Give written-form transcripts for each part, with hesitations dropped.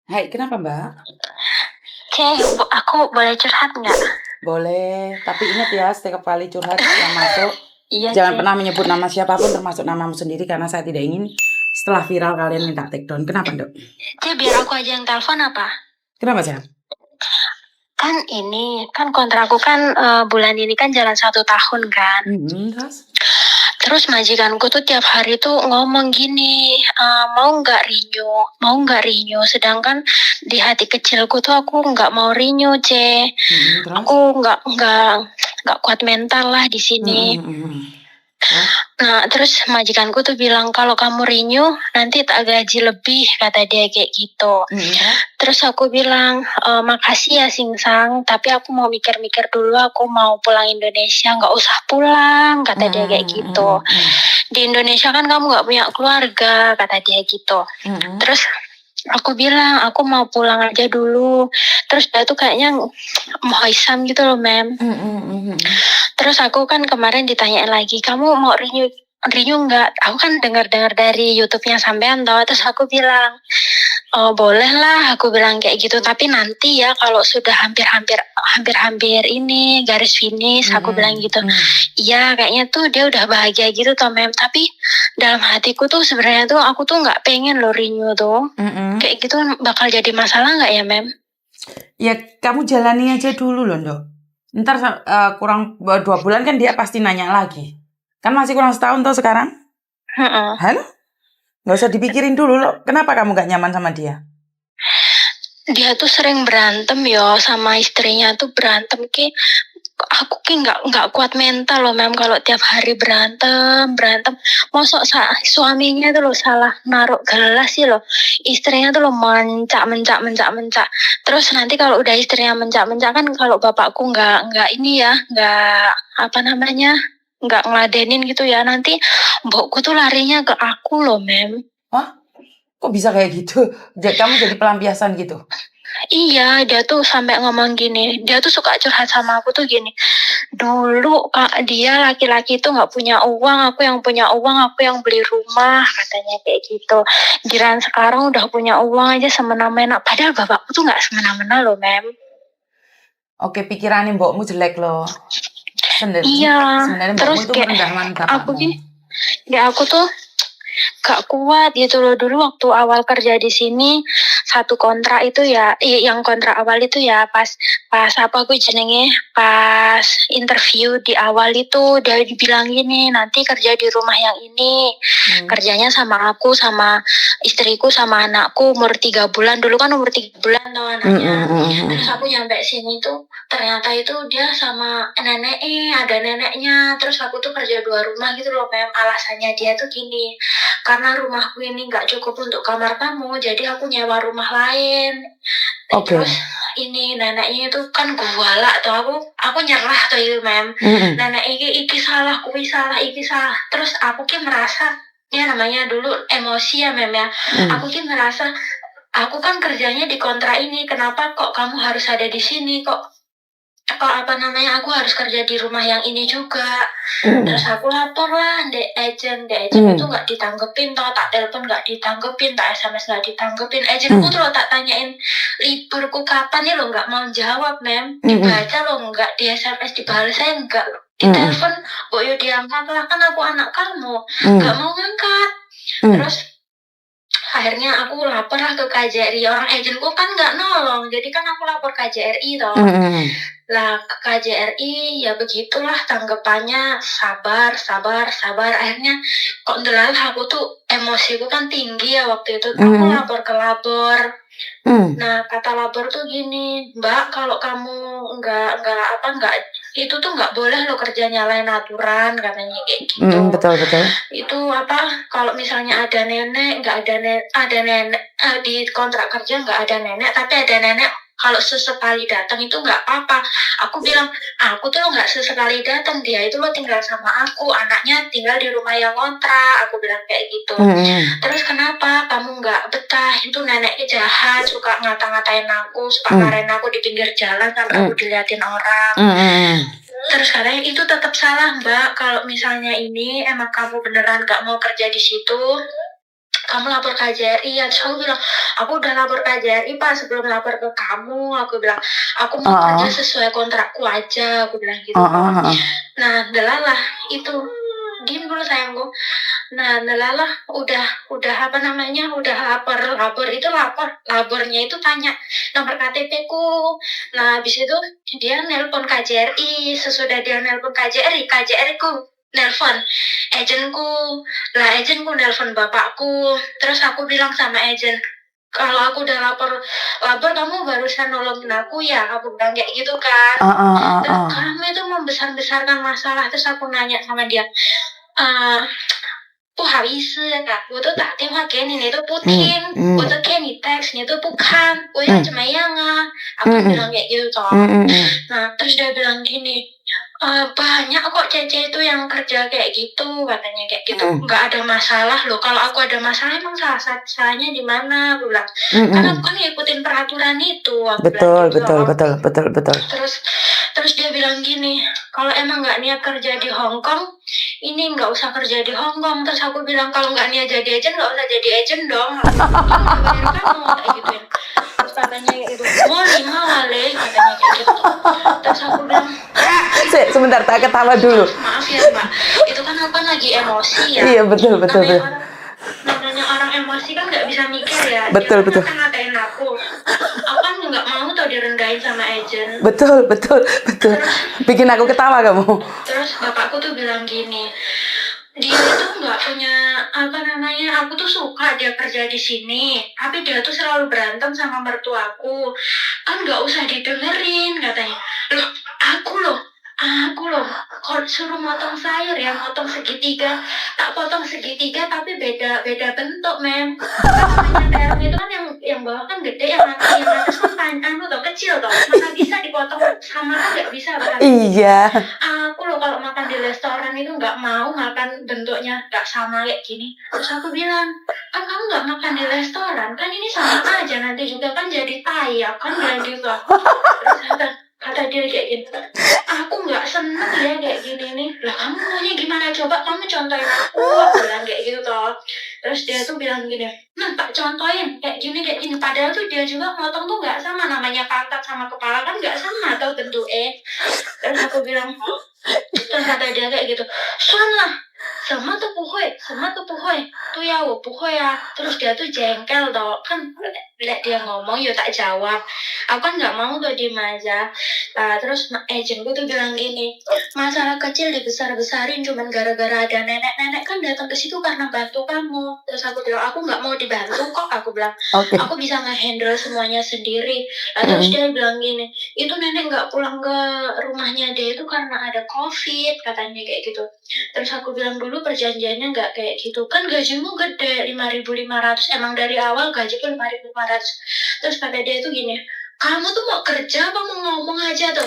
Hai, kenapa Mbak? Aku boleh curhat nggak? Boleh, tapi ingat ya setiap kali curhat yang masuk, Iya, jangan Cek. pernah menyebut nama siapapun termasuk namamu sendiri karena saya tidak ingin setelah viral kalian minta take down. Kenapa, Dok? Cek, biar aku aja yang telepon apa? Kenapa, Sayang? Kan kontrakku kan bulan ini kan jalan 1 tahun kan. Terus? Terus majikanku tuh tiap hari tuh ngomong gini, mau nggak renew, mau nggak renew. Sedangkan di hati kecilku tuh aku nggak mau renew, Cek. Terus? Aku nggak kuat mental lah di sini. Terus? Nah, terus majikanku tuh bilang kalau kamu renew nanti tak gaji lebih, kata dia kayak gitu. Terus? Terus aku bilang, makasih ya Singsang, tapi aku mau mikir-mikir dulu, aku mau pulang Indonesia, nggak usah pulang, kata dia kayak gitu. Di Indonesia kan kamu nggak punya keluarga, kata dia gitu. Terus aku bilang, aku mau pulang aja dulu. Terus dia tuh kayaknya menghoisam gitu loh, Mem. Terus aku kan kemarin ditanyain lagi, kamu mau renew nggak? Aku kan dengar-dengar dari YouTube-nya sampean toh. Terus aku bilang, oh boleh lah, aku bilang kayak gitu. Tapi nanti ya kalau sudah hampir ini garis finish, aku bilang gitu. Iya, kayaknya tuh dia udah bahagia gitu toh, Mem. Tapi dalam hatiku tuh sebenarnya tuh aku tuh nggak pengen lo renew tuh. Kayak gitu bakal jadi masalah nggak ya, Mem? Ya, kamu jalani aja dulu loh, Dok. Ntar kurang 2 bulan kan dia pasti nanya lagi. Kan masih kurang setahun tuh sekarang. Halo? Nggak usah dipikirin dulu loh. Kenapa kamu nggak nyaman sama dia? Dia tuh sering berantem yo sama istrinya tuh berantem aku nggak kuat mental loh, Mem, kalau tiap hari berantem. Mosok suaminya tuh loh salah naruh gelas sih loh, istrinya tuh loh mencak. Terus nanti kalau udah istrinya mencak kan, kalau bapakku nggak ini ya, nggak apa namanya, nggak ngeladenin gitu ya, nanti mbokku tuh larinya ke aku loh, Mem. Wah, kok bisa kayak gitu? Kamu jadi pelampiasan gitu? Iya, dia tuh sampai ngomong gini, dia tuh suka curhat sama aku tuh gini, dulu dia laki-laki tuh nggak punya uang, aku yang punya uang, aku yang beli rumah, katanya kayak gitu. Giliran sekarang udah punya uang aja semena-mena, padahal bapakku tuh nggak semena-mena loh, Mem. Oke, pikirannya mbokmu jelek loh. Iya, Sebenarnya mbokmu terus itu kayak merendahkan aku bapakmu. gini, ya aku tuh gak kuat gitu loh. Dulu waktu awal kerja di sini, satu kontrak itu ya, yang kontrak awal itu ya pas apa gue jenenge, pas interview di awal itu dia dibilang gini, nanti kerja di rumah yang ini, kerjanya sama aku, sama istriku, sama anakku umur 3 bulan. Dulu kan umur 3 bulan tuh anaknya. Terus aku nyampe sini tuh ternyata itu dia sama ada neneknya. Terus aku tuh kerja 2 rumah gitu loh, Mem. Alasannya dia tuh gini, karena rumahku ini nggak cukup untuk kamar tamu, jadi aku nyewa rumah lain. Terus ini neneknya itu kan galak tuh, aku nyerah tuh itu, Mem. Nenek iki salah, kuwi salah, iki salah. Terus aku ki merasa, ya namanya dulu emosi ya, Mem ya. Aku ki merasa, aku kan kerjanya di kontra ini, kenapa kok kamu harus ada di sini, kok apa namanya, aku harus kerja di rumah yang ini juga. Terus aku lapor lah di agent itu nggak ditanggepin toh, tak telepon nggak ditanggepin, tak SMS nggak ditanggepin. Agentku tuh tak tanyain liburku kapan ya, lo nggak mau jawab, Mem. Dibaca lo nggak, di SMS dibalas saya nggak, di telepon boyo diangkat lah, kan aku anak kamu, nggak mau ngangkat. Terus akhirnya aku lapor lah ke KJRI, orang agentku kan nggak nolong, jadi kan aku lapor KJRI toh. Lah ke KJRI ya begitulah tanggapannya, sabar. Akhirnya kok ndelala, aku tuh emosiku kan tinggi ya waktu itu. Aku lapor ke labor. Nah kata labor tuh gini, Mbak, kalau kamu nggak itu tuh nggak boleh lo kerja nyalain aturan, katanya kayak gitu. Betul. Itu kalau misalnya ada nenek, nggak ada nenek di kontrak kerja, nggak ada nenek, tapi ada nenek kalau sesekali datang itu nggak apa-apa. Aku bilang, aku tuh nggak sesekali datang, dia itu lo tinggal sama aku, anaknya tinggal di rumah yang kontrak, aku bilang kayak gitu. Terus kenapa kamu nggak betah? Itu neneknya jahat, suka ngata-ngatain aku, suka marahin aku di pinggir jalan sampai aku diliatin orang. Terus katanya itu tetap salah, Mbak. Kalau misalnya ini emang kamu beneran gak mau kerja di situ, kamu lapor KJRI ya. Terus aku bilang, aku udah lapor KJRI Pak sebelum lapor ke kamu. Aku bilang, aku mau kerja sesuai kontrakku aja. Aku bilang gitu. Nah, delalah itu. Diam dulu sayangku. Nah, delalah udah apa namanya, udah lapor itu lapornya itu tanya nomor KTP ku. Nah, habis itu dia nelpon KJRI. Sesudah dia nelpon KJRI ku nelpon agenku. Lah agenku nelpon bapakku. Terus aku bilang sama agen, kalau aku udah lapor kamu barusan nolongin aku ya, aku bilang kayak gitu kan. Terus kamu itu membesar-besarkan masalah. Terus aku nanya sama dia, 不好意思我都打电话给你，你都不听，我都给你 text 你都不看，我要怎么样啊？ Aku bilang kayak gitu toh. Nah, terus dia bilang gini, banyak kok Cece itu yang kerja kayak gitu, katanya kayak gitu. Nggak ada masalah loh. Kalau aku ada masalah emang salahnya di mana? Aku bilang, karena aku kan ngikutin peraturan itu. Betul. Terus dia bilang gini, kalau emang nggak niat kerja di Hong Kong, ini nggak usah kerja di Hong Kong. Terus aku bilang, kalau nggak niat jadi agent, nggak usah jadi agent dong. Kamu kayak gituin. Terus katanya kayak gitu, mau 5 wale, katanya kayak gitu. Terus aku bilang, sebentar, tak ketawa dulu. Maaf ya Mbak, itu kan aku lagi emosi ya. Iya betul. Namanya orang emosi kan nggak bisa mikir ya. Betul. Dia kan ngatain aku kan nggak mau tau direndahin sama agent. Betul. Bikin aku ketawa kamu. Terus bapakku tuh bilang gini, dia itu nggak punya apa namanya, aku tuh suka dia kerja di sini, tapi dia tuh selalu berantem sama mertuaku, kan nggak usah didengerin katanya. Aku loh, kalau suruh motong sayur ya, motong segitiga, tak potong segitiga tapi beda bentuk men. Namanya terong itu kan yang bawah kan gede, yang atas kan kecil toh, mana bisa dipotong sama kan nggak bisa kan? Iya. Aku loh kalau makan di restoran itu nggak mau makan bentuknya nggak sama kayak gini. Terus aku bilang, kan kamu nggak makan di restoran, kan ini sama aja nanti juga kan jadi tayak kan bilang gitu. Terus kata dia kayak gitu, aku nggak seneng ya kayak gini nih. Lah kamu maunya gimana, coba kamu contohin aku bilang kayak gitu toh. Terus dia tuh bilang gini, nah tak contohin kayak gini, padahal tuh dia juga motong tuh nggak sama, namanya pantat sama kepala kan nggak sama atau bentuknya. Terus aku bilang, terus kata dia kayak gitu, Suan lah, sama tuh puhui tuh ya wo puhui ya. Terus dia tuh jengkel toh kan, lihat dia ngomong ya tak jawab. Aku kan nggak mau tuh diem aja. Terus agentku tuh bilang gini, masalah kecil dibesar-besarin cuman gara-gara ada nenek kan datang ke situ karena bantu kamu. Terus aku bilang, aku nggak mau dibantu kok. Aku bilang, aku bisa nge-handle semuanya sendiri. Terus dia bilang gini, itu nenek nggak pulang ke rumahnya dia itu karena ada COVID katanya kayak gitu. Terus aku bilang, dulu perjanjiannya nggak kayak gitu kan, gajimu gede 5.500, emang dari awal gajiku 5.500. Terus kata dia itu gini, kamu tuh mau kerja apa mau ngomong aja tuh?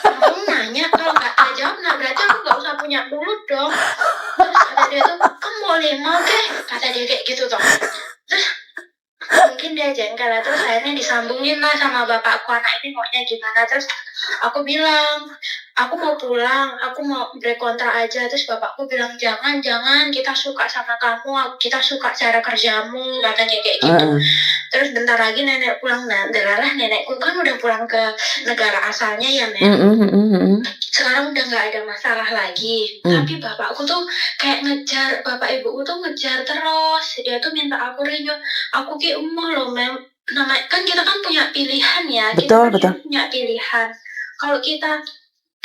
Kamu nanya, kalau nggak ada jawab, nah berarti aku nggak usah punya mulut dong. Terus kata dia tuh, kamu boleh mau deh, kata dia kayak gitu tuh. Terus mungkin dia jengkel lah. Terus akhirnya disambungin lah sama bapakku, anak ini maunya gimana. Terus aku bilang, aku mau pulang, aku mau break kontrak aja. Terus bapakku bilang, jangan, kita suka sama kamu, kita suka cara kerjamu, katanya kayak gitu. Terus bentar lagi nenek pulang, delalah nenekku kan udah pulang ke negara asalnya ya men. Sekarang udah nggak ada masalah lagi. Tapi bapakku tuh kayak ngejar, bapak ibuku tuh ngejar terus. Dia tuh minta aku renew, aku ki umur loh mem. Namanya kan kita kan punya pilihan ya. Betul. Punya pilihan.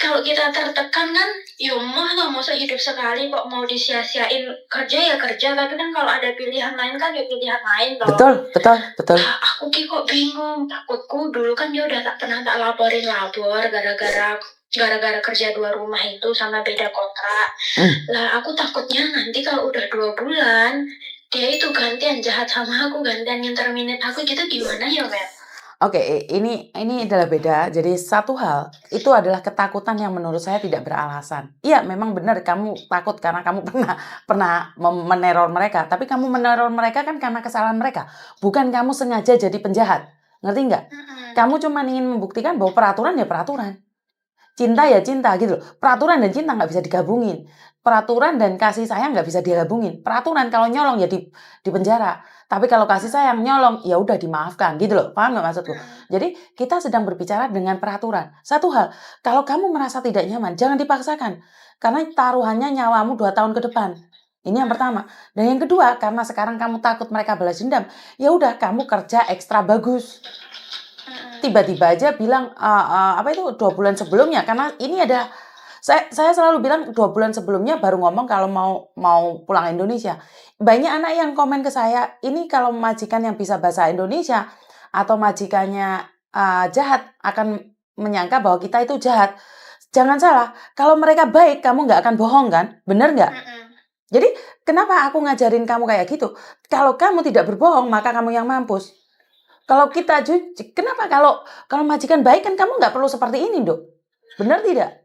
Kalau kita tertekan kan, ya lah masa hidup sekali kok mau disia-siain. Kerja ya kerja, tapi kan kalau ada pilihan lain kan ya pilihan lain loh. Betul. Aku kok bingung, takutku dulu kan dia udah tak pernah tak laporin labor gara-gara kerja 2 rumah itu sama beda kontrak. Lah aku takutnya nanti kalau udah 2 bulan dia itu gantian jahat sama aku, gantian nge-terminate aku gitu, gimana ya Mel? Oke, ini adalah beda. Jadi satu hal itu adalah ketakutan yang menurut saya tidak beralasan. Iya, memang benar kamu takut karena kamu pernah meneror mereka. Tapi kamu meneror mereka kan karena kesalahan mereka, bukan kamu sengaja jadi penjahat. Ngerti nggak? Kamu cuma ingin membuktikan bahwa peraturan ya peraturan. Cinta ya cinta gitu loh. Peraturan dan cinta nggak bisa digabungin. Peraturan dan kasih sayang nggak bisa digabungin. Peraturan kalau nyolong ya di penjara. Tapi kalau kasih sayang nyolong ya udah dimaafkan gitu loh. Paham nggak maksudku? Jadi kita sedang berbicara dengan peraturan. Satu hal, kalau kamu merasa tidak nyaman, jangan dipaksakan. Karena taruhannya nyawamu 2 tahun ke depan. Ini yang pertama. Dan yang kedua, karena sekarang kamu takut mereka balas dendam, ya udah kamu kerja ekstra bagus. Tiba-tiba aja bilang apa itu 2 bulan sebelumnya, karena ini ada saya selalu bilang 2 bulan sebelumnya baru ngomong kalau mau pulang Indonesia. Banyak anak yang komen ke saya, ini kalau majikan yang bisa bahasa Indonesia atau majikannya jahat akan menyangka bahwa kita itu jahat. Jangan salah, kalau mereka baik kamu nggak akan bohong kan? Bener nggak? Jadi kenapa aku ngajarin kamu kayak gitu? Kalau kamu tidak berbohong maka kamu yang mampus. Kalau kita kenapa kalau majikan baik kan kamu nggak perlu seperti ini, Dok. Benar tidak?